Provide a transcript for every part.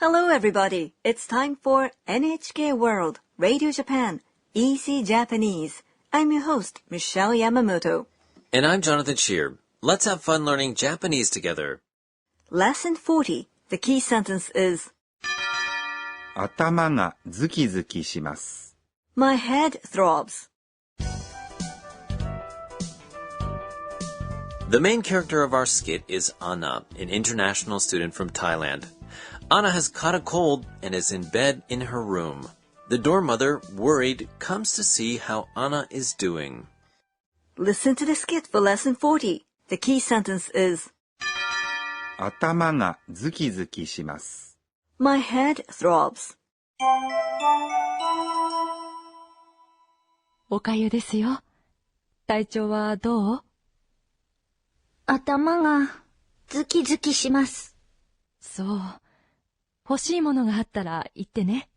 Hello everybody, it's time for NHK World, Radio Japan, Easy Japanese. I'm your host, Michelle Yamamoto. And I'm Jonathan Shear. Let's have fun learning Japanese together. Lesson 40, the key sentence is 頭がズキズキします。 My head throbs. The main character of our skit is Anna, an international student from Thailand. Anna has caught a cold and is in bed in her room. The dorm mother, worried, comes to see how Anna is doing. Listen to the skit for lesson 40. The key sentence is 頭がズキズキします。 My head throbs. おかゆですよ。体調はどう？頭がズキズキします。そう。欲しいものがあったら言ってね。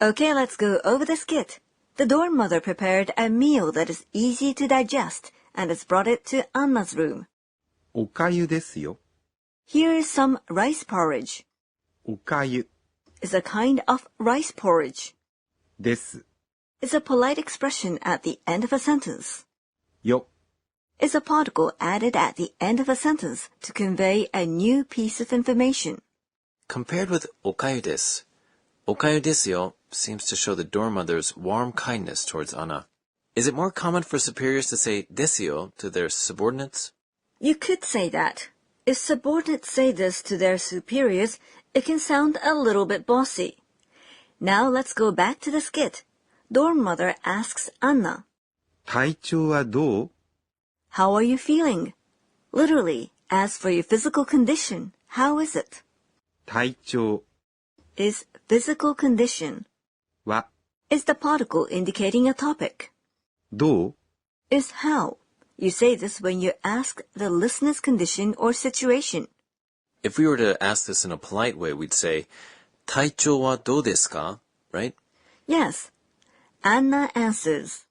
Okay, let's go over the skit. The dorm mother prepared a meal that is easy to digest and has brought it to Anna's room. おかゆですよ。 Here is some rice porridge. おかゆ Is a kind of rice porridge. です。 Is a polite expression at the end of a sentence. よ Is a particle added at the end of a sentence to convey a new piece of information. Compared with okayu desu, okayu desu yo seems to show the dorm mother's warm kindness towards Anna. Is it more common for superiors to say desu yo to their subordinates? You could say that. If subordinates say this to their superiors, it can sound a little bit bossy. Now let's go back to the skit. Dorm mother asks Anna, 体調はどう？ How are you feeling? Literally, as for your physical condition, how is it? 体調 Is physical condition. は Is the particle indicating a topic. どう？ Is how. You say this when you ask the listener's condition or situation. If we were to ask this in a polite way, we'd say, 体調はどうですか? Right? Yes. Anna answers,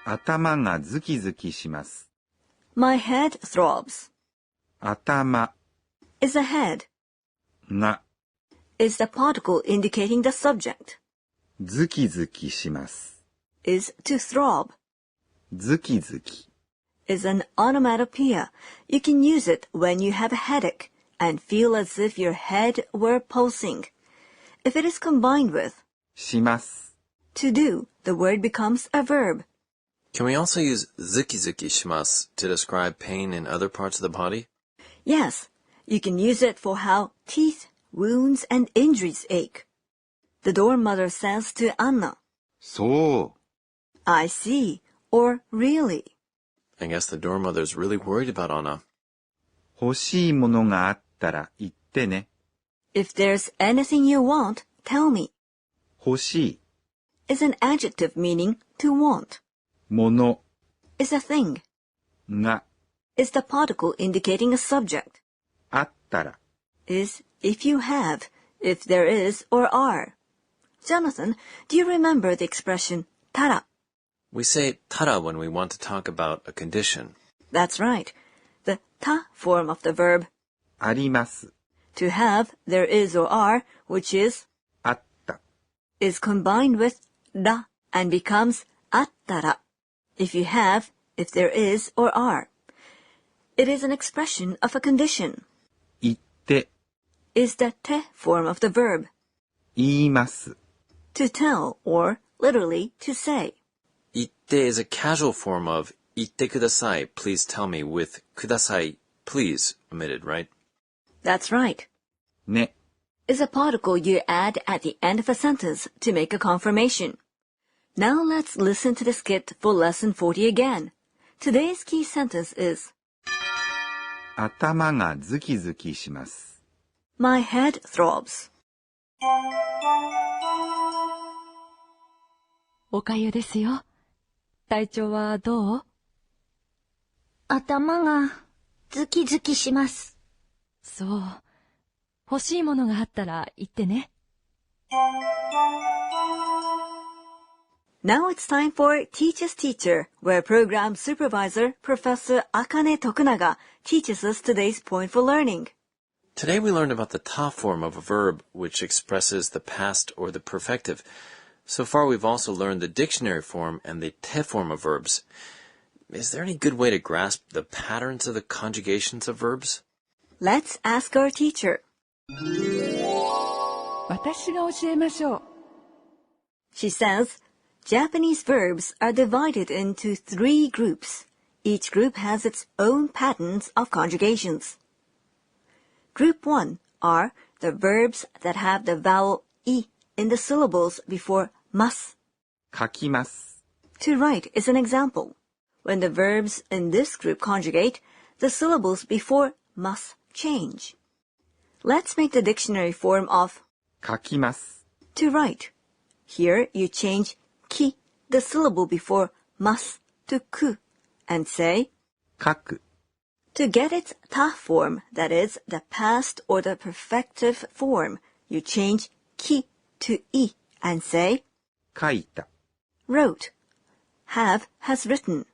頭がズキズキします。 My head throbs. 頭 Is a head. が Is the particle indicating the subject. ズキズキします。 Is to throb. ズキズキ Is an onomatopoeia. You can use it when you have a headache and feel as if your head were pulsing. If it is combined with します。 to do, the word becomes a verb. Can we also use zuki-zuki shimasu to describe pain in other parts of the body? Yes, you can use it for how teeth, wounds, and injuries ache. The dorm mother says to Anna, そう。 I see, or really. I guess the dorm mother's really worried about Anna. 欲しいものがあったら言ってね。 If there's anything you want, tell me. 欲しい Is an adjective meaning to want. もの Is a thing. が Is the particle indicating a subject. あったら Is if you have, if there is or are. Jonathan, do you remember the expression tara? We say tara when we want to talk about a condition. That's right. The ta form of the verb あります。 to have, there is or are, which is あった。 is combined with da and becomes attara. If you have, if there is or are. It is an expression of a condition. 言って Is the te form of the verb 言います。 to tell or literally to say. Itte is a casual form of itte kudasai, please tell me, with kudasai, please, omitted, right? That's right. ね Is a particle you add at the end of a sentence to make a confirmation. Now let's listen to the skit for lesson 40 again. Today's key sentence is 頭がズキズキします。 My head throbs. おかゆですよ。体調はどう？頭がズキズキします。そう。欲しいものがあったら言ってね。Now it's time for Teach Us Teacher, where program supervisor Professor Akane Tokunaga teaches us today's point for learning. Today we learned about the ta form of a verb, which expresses the past or the perfective. So far we've also learned the dictionary form and the te form of verbs. Is there any good way to grasp the patterns of the conjugations of verbs? Let's ask our teacher. 私が教えましょう。 She says, Japanese verbs are divided into 3 groups. Each group has its own patterns of conjugations. Group 1 are the verbs that have the vowel I in the syllables before mas. 書きます。 To write is an example. When the verbs in this group conjugate, the syllables before mas change. Let's make the dictionary form of 書きます。 to write. Here you change ki, the syllable before mas, to ku, and say 書く。 to get its ta form, that is, the past or the perfective form, you change ki to I and say 書いた。 wrote. Have has written.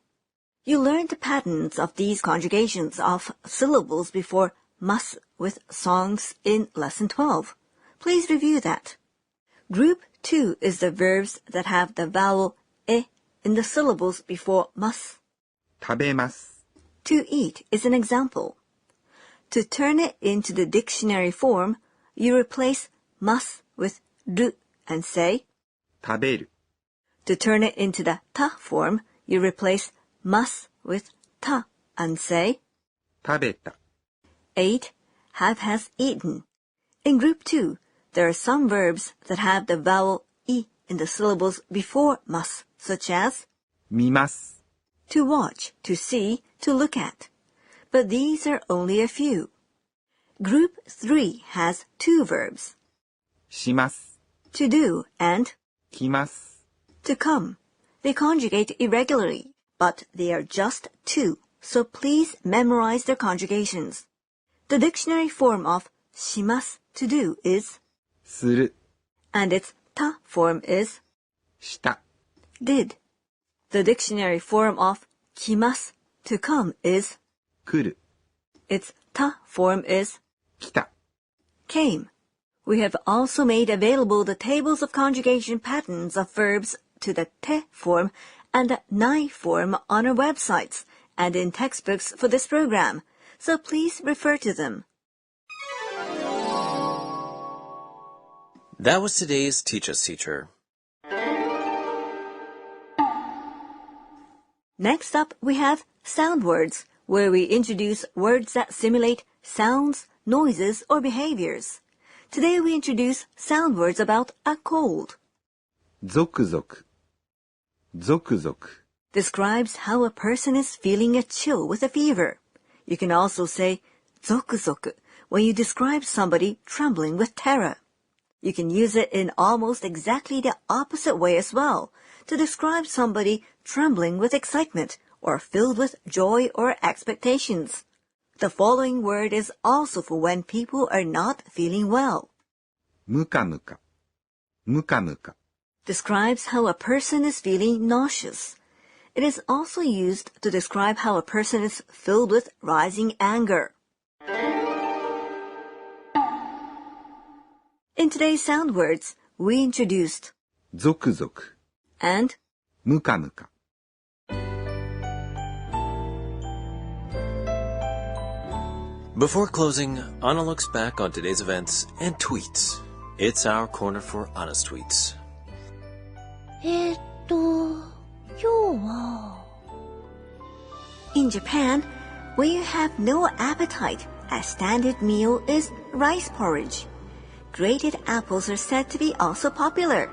You learned the patterns of these conjugations of syllables before mas with songs in Lesson 12. Please review that. Group 2 is the verbs that have the vowel e in the syllables before mas. 食べます。 To eat is an example. To turn it into the dictionary form, you replace mas with ru and say, 食べる。 to turn it into the ta form, you replace mas with ta and say, 食べた。 ate, have has eaten. In group 2, there are some verbs that have the vowel I in the syllables before mas, such as 見ます。 to watch, to see, to look at. But these are only a few. Group 3 has 2 verbs, します。 to do and 来ます。 to come. They conjugate irregularly, but they are just 2, so please memorize their conjugations. The dictionary form of します to do is する。 and its ta form is した。 did. The dictionary form of 来ます to come is 来る。 its ta form is 来た。 came. We have also made available the tables of conjugation patterns of verbs to the te form and the nai form on our websites and in textbooks for this program, so please refer to them. That was today's Teach Us Teacher. Next up, we have sound words, where we introduce words that simulate sounds, noises, or behaviors. Today we introduce sound words about a cold. ゾクゾク。ゾクゾク。 Describes how a person is feeling a chill with a fever. You can also say ゾクゾク when you describe somebody trembling with terror. You can use it in almost exactly the opposite way as well, to describe somebody trembling with excitement or filled with joy or expectations. The following word is also for when people are not feeling well. ムカムカ。ムカムカ。 Describes how a person is feeling nauseous. It is also used to describe how a person is filled with rising anger. In today's sound words, we introduced ゾクゾク。 and ムカムカ。 Before closing, Anna looks back on today's events and tweets. It's our corner for Anna's tweets. 今日は In Japan, when you have no appetite, a standard meal is rice porridge. Grated apples are said to be also popular.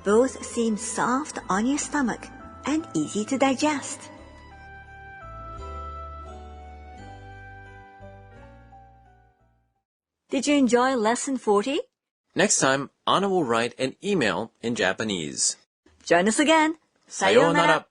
Both seem soft on your stomach and easy to digest. Did you enjoy Lesson 40? Next time, Anna will write an email in Japanese. Join us again. さようなら。